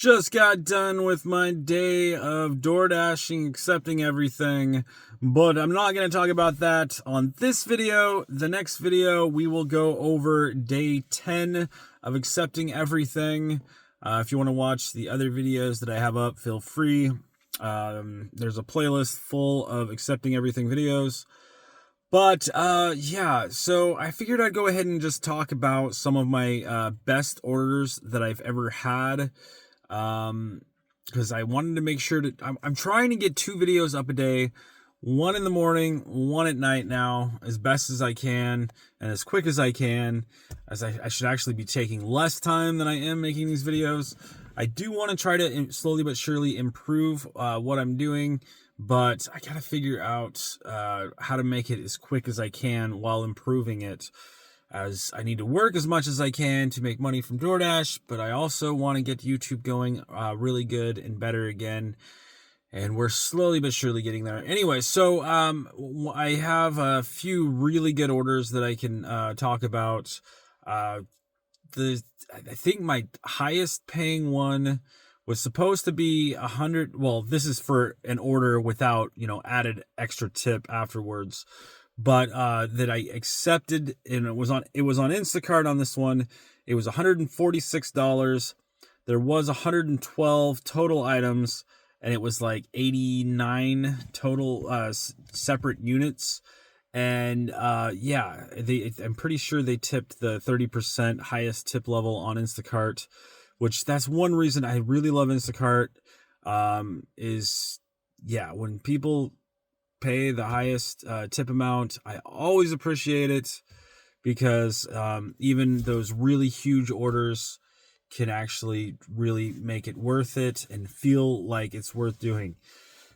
Just got done with my day of DoorDashing, accepting everything, but I'm not going to talk about that on this video. The next video, we will go over day 10 of accepting everything. If you want to watch the other videos that I have up, feel free. There's a playlist full of accepting everything videos. But, yeah, so I figured I'd go ahead and just talk about some of my best orders that I've ever had. Because I wanted to make sure that I'm trying to get 2 videos up a day, one in the morning, one at night now, as best as I can and as quick as I can, as I should actually be taking less time than I am making these videos. I do want to try to slowly but surely improve what I'm doing, but I gotta figure out how to make it as quick as I can while improving it, as I need to work as much as I can to make money from DoorDash, but I also want to get YouTube going really good and better again, and we're slowly but surely getting there. Anyway, so I have a few really good orders that I can talk about. I think my highest paying one was supposed to be 100. Well, this is for an order without, added extra tip afterwards. But that I accepted, and it was on Instacart on this one. It was $146. There was 112 total items, and it was like 89 total separate units. And yeah, I'm pretty sure they tipped the 30% highest tip level on Instacart, which that's one reason I really love Instacart. Is yeah, when people pay the highest tip amount, I always appreciate it, because even those really huge orders can actually really make it worth it and feel like it's worth doing.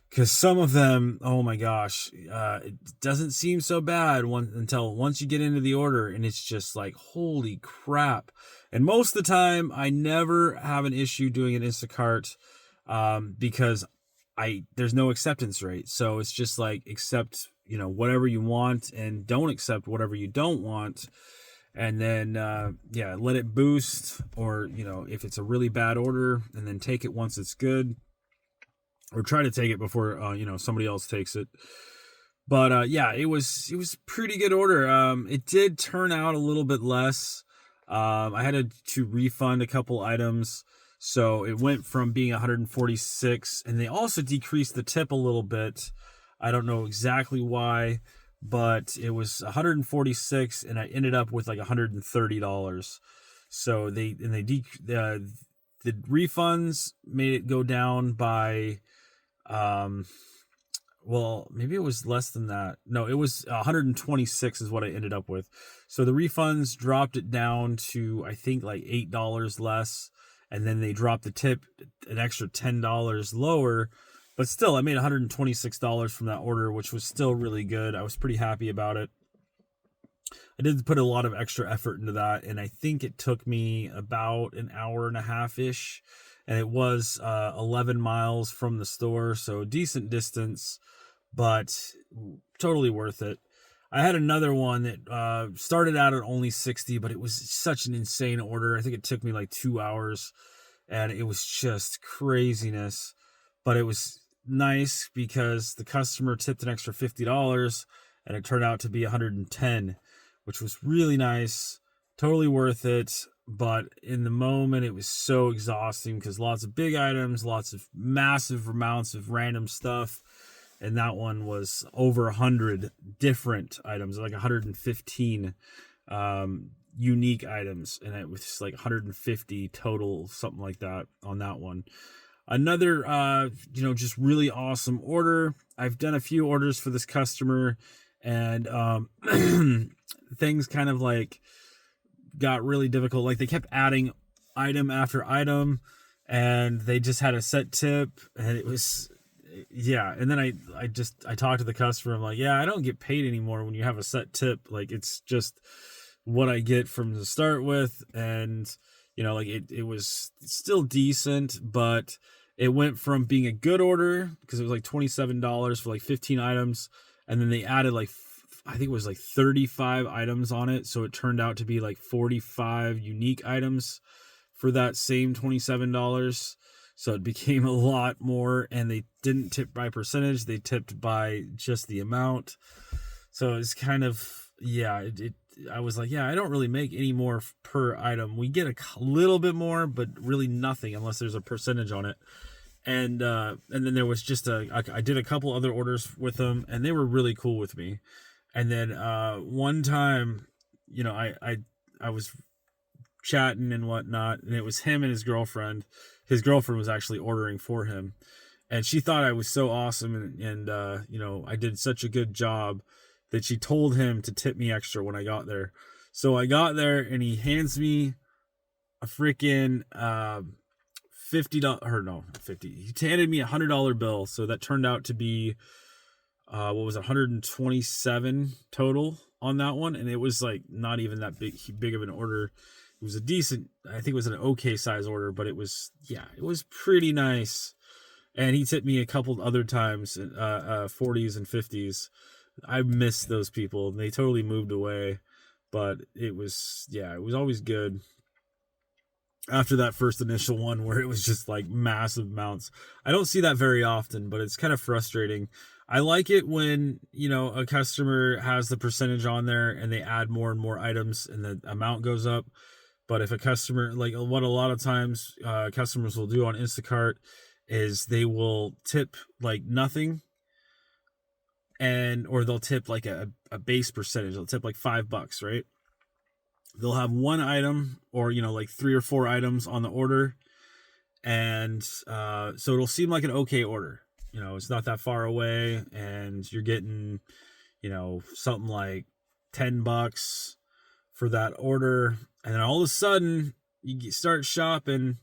Because some of them, oh my gosh, it doesn't seem so bad until once you get into the order, and it's just like, holy crap. And most of the time, I never have an issue doing an Instacart because there's no acceptance rate. So it's just like, accept, whatever you want, and don't accept whatever you don't want. And then, yeah, let it boost, or, if it's a really bad order, and then take it once it's good, or try to take it before, somebody else takes it. But, yeah, it was pretty good order. It did turn out a little bit less. I had to refund a couple items. So it went from being 146, and they also decreased the tip a little bit. I don't know exactly why, but it was 146, and I ended up with like $130. So the refunds made it go down by, well, maybe it was less than that. No, it was 126 is what I ended up with. So the refunds dropped it down to, I think, like $8 less. And then they dropped the tip an extra $10 lower. But still, I made $126 from that order, which was still really good. I was pretty happy about it. I did put a lot of extra effort into that, and I think it took me about an hour and a half-ish. And it was 11 miles from the store, so a decent distance, but totally worth it. I had another one that started out at only 60, but it was such an insane order. I think it took me like 2 hours, and it was just craziness. But it was nice because the customer tipped an extra $50, and it turned out to be 110, which was really nice. Totally worth it. But in the moment, it was so exhausting because lots of big items, lots of massive amounts of random stuff. And that one was over 100 different items, like 115 unique items. And it was like 150 total, something like that on that one. Another, just really awesome order. I've done a few orders for this customer, and things kind of like got really difficult. Like, they kept adding item after item, and they just had a set tip, and it was... Yeah, and then I talked to the customer. I'm like, yeah, I don't get paid anymore when you have a set tip. Like, it's just what I get from the start with. And, it was still decent, but it went from being a good order, because it was like $27 for like 15 items. And then they added like, I think it was like 35 items on it. So it turned out to be like 45 unique items for that same $27. So it became a lot more, and they didn't tip by percentage. They tipped by just the amount. So it's kind of, yeah, I was like, yeah, I don't really make any more per item. We get a little bit more, but really nothing unless there's a percentage on it. And then there was just I did a couple other orders with them, and they were really cool with me. And then one time, you know, I was chatting and whatnot, and it was him and his girlfriend. His girlfriend was actually ordering for him, and she thought I was so awesome, and you know, I did such a good job that she told him to tip me extra when I got there. So I got there, and he hands me a freaking $50, or no, 50. He handed me $100 bill, so that turned out to be what was it, 127 total on that one, and it was like not even that big of an order. It was a decent, I think it was an okay size order, but it was, yeah, it was pretty nice. And he tipped me a couple other times, 40s and 50s. I miss those people. They totally moved away, but it was, yeah, it was always good. After that first initial one where it was just like massive amounts. I don't see that very often, but it's kind of frustrating. I like it when, you know, a customer has the percentage on there and they add more and more items and the amount goes up. But if a customer, like what a lot of times customers will do on Instacart is they will tip like nothing, or they'll tip like a base percentage. They'll tip like $5, right? They'll have one item, or, you know, like 3 or 4 items on the order. And so it'll seem like an okay order. You know, it's not that far away, and you're getting, you know, something like $10 for that order. And then all of a sudden you start shopping,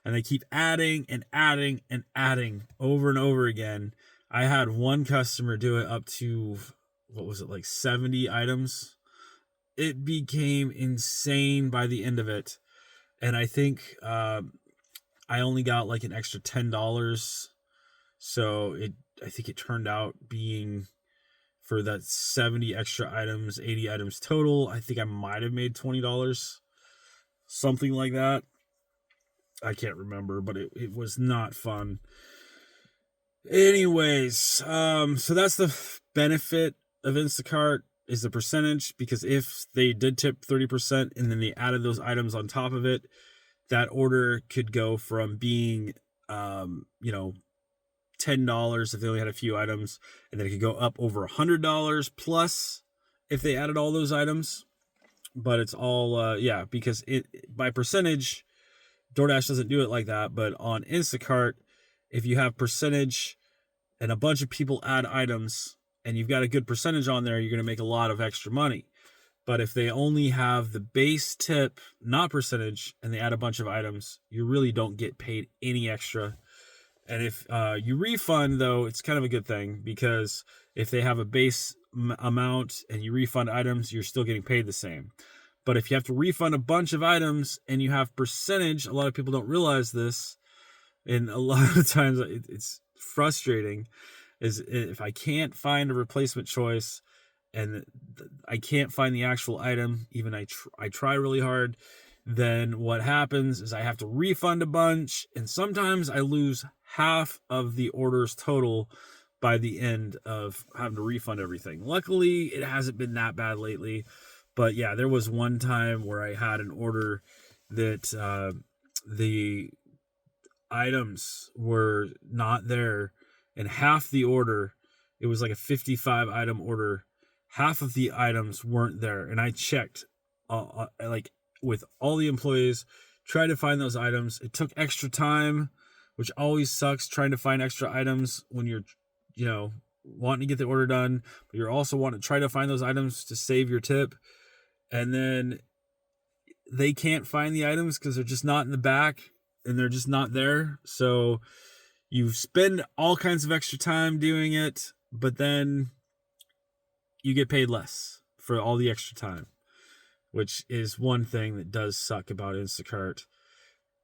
and they keep adding and adding and adding over and over again. I had one customer do it up to, what was it, like 70 items. It became insane by the end of it. And I think I only got like an extra $10. So I think it turned out being, for that 70 extra items, 80 items total, I think I might have made $20. Something like that. I can't remember, but it was not fun. Anyways, so that's the benefit of Instacart, is the percentage, because if they did tip 30% and then they added those items on top of it, that order could go from being, you know, $10 if they only had a few items, and then it could go up over $100 plus if they added all those items. But it's all, yeah, because by percentage, DoorDash doesn't do it like that. But on Instacart, if you have percentage and a bunch of people add items and you've got a good percentage on there, you're going to make a lot of extra money. But if they only have the base tip, not percentage, and they add a bunch of items, you really don't get paid any extra. And if you refund, though, it's kind of a good thing, because if they have a base amount and you refund items, you're still getting paid the same. But if you have to refund a bunch of items and you have percentage, a lot of people don't realize this, and a lot of times it's frustrating, is if I can't find a replacement choice and I can't find the actual item, even I try really hard, then what happens is I have to refund a bunch, and sometimes I lose half of the order's total by the end of having to refund everything. Luckily, it hasn't been that bad lately. But yeah, there was one time where I had an order that the items were not there, and half the order, it was like a 55 item order, half of the items weren't there. And I checked like with all the employees, trying to find those items. It took extra time, which always sucks, trying to find extra items when you're, you know, wanting to get the order done, but you're also wanting to try to find those items to save your tip. And then they can't find the items because they're just not in the back, and they're just not there. So you spend all kinds of extra time doing it, but then you get paid less for all the extra time, which is one thing that does suck about Instacart.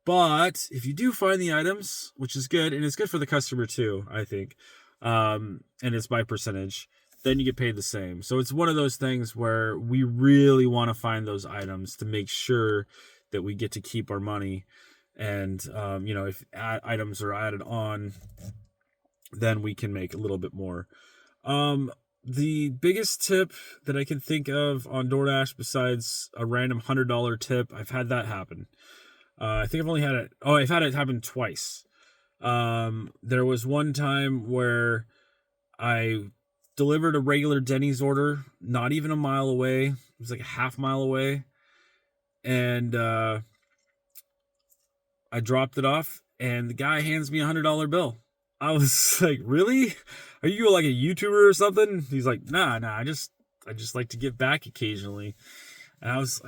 But if you do find the items, which is good, and it's good for the customer too, I think, and it's by percentage, then you get paid the same. So it's one of those things where we really want to find those items to make sure that we get to keep our money. And, if items are added on, then we can make a little bit more. The biggest tip that I can think of on DoorDash, besides a random $100 tip, I've had that happen. I think I've only had it. Oh, I've had it happen twice. There was one time where I delivered a regular Denny's order, not even a mile away. It was like a half mile away. And I dropped it off, and the guy hands me $100 bill. I was like, really? Are you like a YouTuber or something? He's like, nah, I just like to give back occasionally. And it was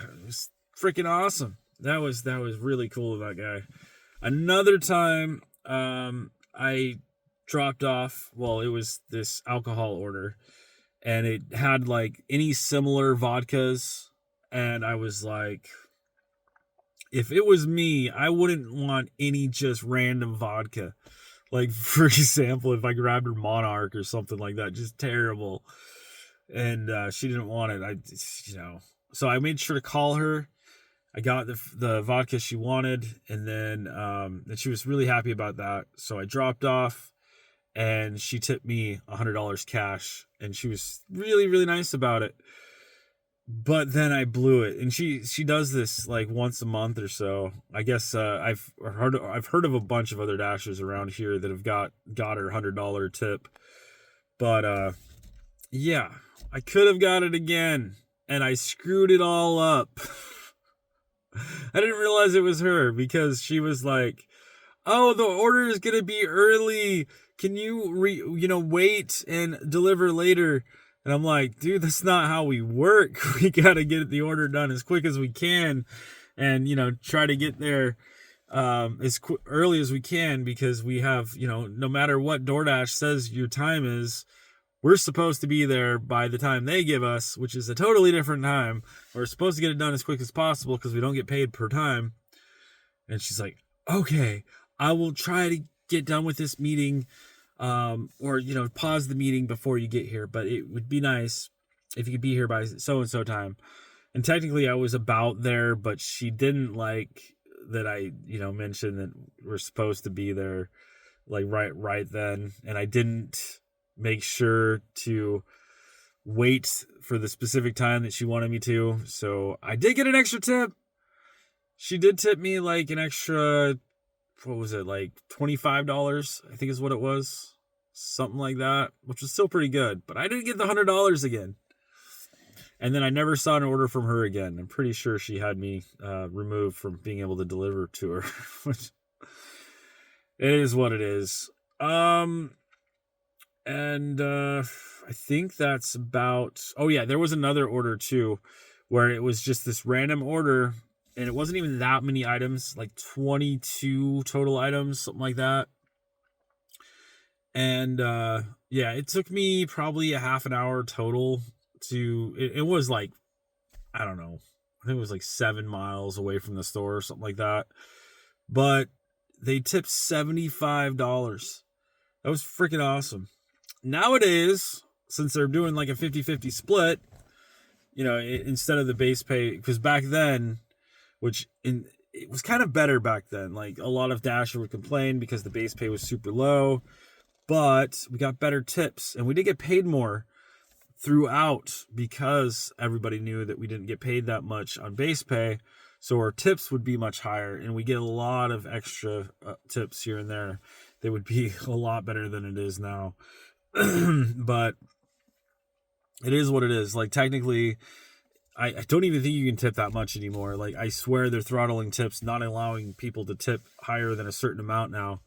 freaking awesome. That was really cool of that guy. Another time, I dropped off, it was this alcohol order, and it had like any similar vodkas, and I was like, if it was me, I wouldn't want any just random vodka. Like, for example, if I grabbed her Monarch or something like that, just terrible. And she didn't want it. So I made sure to call her. I got the vodka she wanted, and then and she was really happy about that. So I dropped off, and she tipped me $100 cash, and she was really, really nice about it. But then I blew it, and she does this like once a month or so. I guess I've heard of a bunch of other Dashers around here that have got her $100 tip. But yeah, I could have got it again, and I screwed it all up. I didn't realize it was her, because she was like, "Oh, the order is gonna be early. Can you wait and deliver later?" And I'm like, dude, that's not how we work. We got to get the order done as quick as we can, and, try to get there as early as we can, because we have, no matter what DoorDash says your time is, we're supposed to be there by the time they give us, which is a totally different time. We're supposed to get it done as quick as possible because we don't get paid per time. And she's like, okay, I will try to get done with this meeting, or pause the meeting before you get here, but it would be nice if you could be here by so and so time. And technically I was about there, but she didn't like that I mentioned that we're supposed to be there like right then, and I didn't make sure to wait for the specific time that she wanted me to. So I did get an extra tip. She did tip me like an extra, what was it, like $25, I think is what it was, something like that, which was still pretty good. But I didn't get the $100 again, and then I never saw an order from her again. I'm pretty sure she had me removed from being able to deliver to her. Which, it is what it is. And I think that's about. Oh yeah, there was another order too, where it was just this random order. And it wasn't even that many items, like 22 total items, something like that. And yeah, it took me probably a half an hour total to. It was like, I don't know, I think it was like 7 miles away from the store or something like that. But they tipped $75. That was freaking awesome. Nowadays, since they're doing like a 50-50 split, instead of the base pay, because back then, it was kind of better back then. Like, a lot of Dasher would complain because the base pay was super low, but we got better tips, and we did get paid more throughout because everybody knew that we didn't get paid that much on base pay. So our tips would be much higher, and we get a lot of extra tips here and there. They would be a lot better than it is now. But it is what it is. Like, technically, I don't even think you can tip that much anymore. Like, I swear they're throttling tips, not allowing people to tip higher than a certain amount now.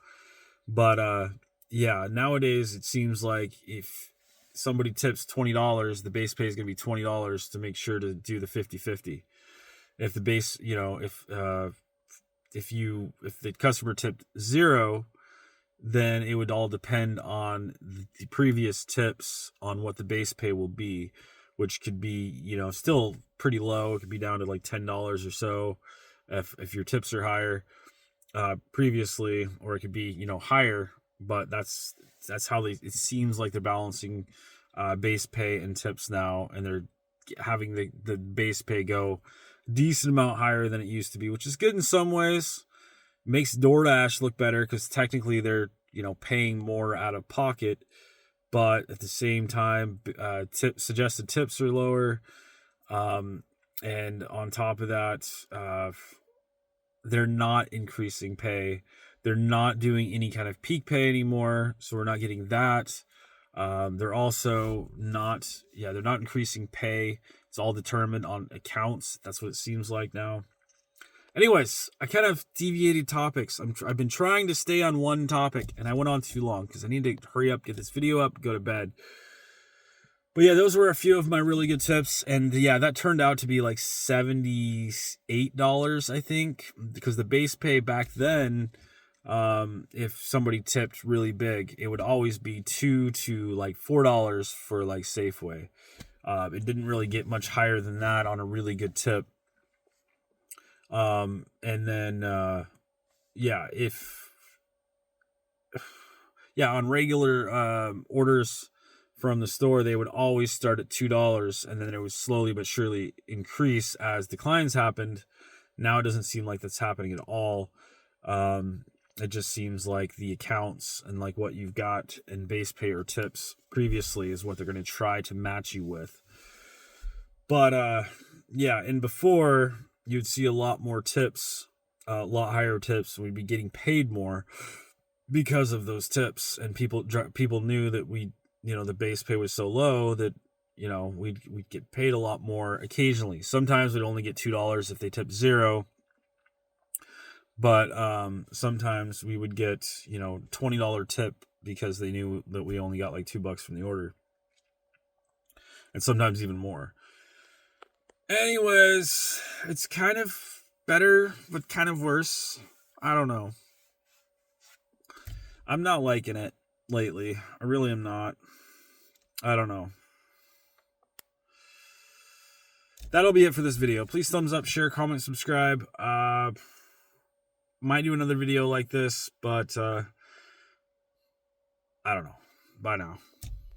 But yeah, nowadays it seems like if somebody tips $20, the base pay is going to be $20 to make sure to do the 50-50. If the base, if the customer tipped $0, then it would all depend on the previous tips on what the base pay will be, which could be, still pretty low. It could be down to like $10 or so if your tips are higher previously, or it could be, higher. But that's how it seems like they're balancing base pay and tips now, and they're having the base pay go a decent amount higher than it used to be, which is good in some ways. Makes DoorDash look better because technically they're, paying more out of pocket, but at the same time, suggested tips are lower. And on top of that, they're not increasing pay. They're not doing any kind of peak pay anymore, so we're not getting that. They're also not, they're not increasing pay. It's all determined on accounts. That's what it seems like now. Anyways, I kind of deviated topics. I've been trying to stay on one topic, and I went on too long because I need to hurry up, get this video up, go to bed. But yeah, those were a few of my really good tips. And yeah, that turned out to be like $78, I think, because the base pay back then, if somebody tipped really big, it would always be $2 to like $4 for like Safeway. It didn't really get much higher than that on a really good tip. And then, on regular, orders from the store, they would always start at $2, and then it would slowly but surely increase as declines happened. Now it doesn't seem like that's happening at all. It just seems like the accounts and like what you've got in base pay or tips previously is what they're going to try to match you with. But, and before, you'd see a lot more tips, a lot higher tips. We'd be getting paid more because of those tips, and people knew that the base pay was so low that we'd get paid a lot more occasionally. Sometimes we'd only get $2 if they tipped $0, but sometimes we would get $20 tip because they knew that we only got like $2 from the order, and sometimes even more. Anyways, it's kind of better, but kind of worse. I don't know. I'm not liking it lately. I really am not. I don't know. That'll be it for this video. Please thumbs up, share, comment, subscribe. Might do another video like this, but I don't know. Bye now.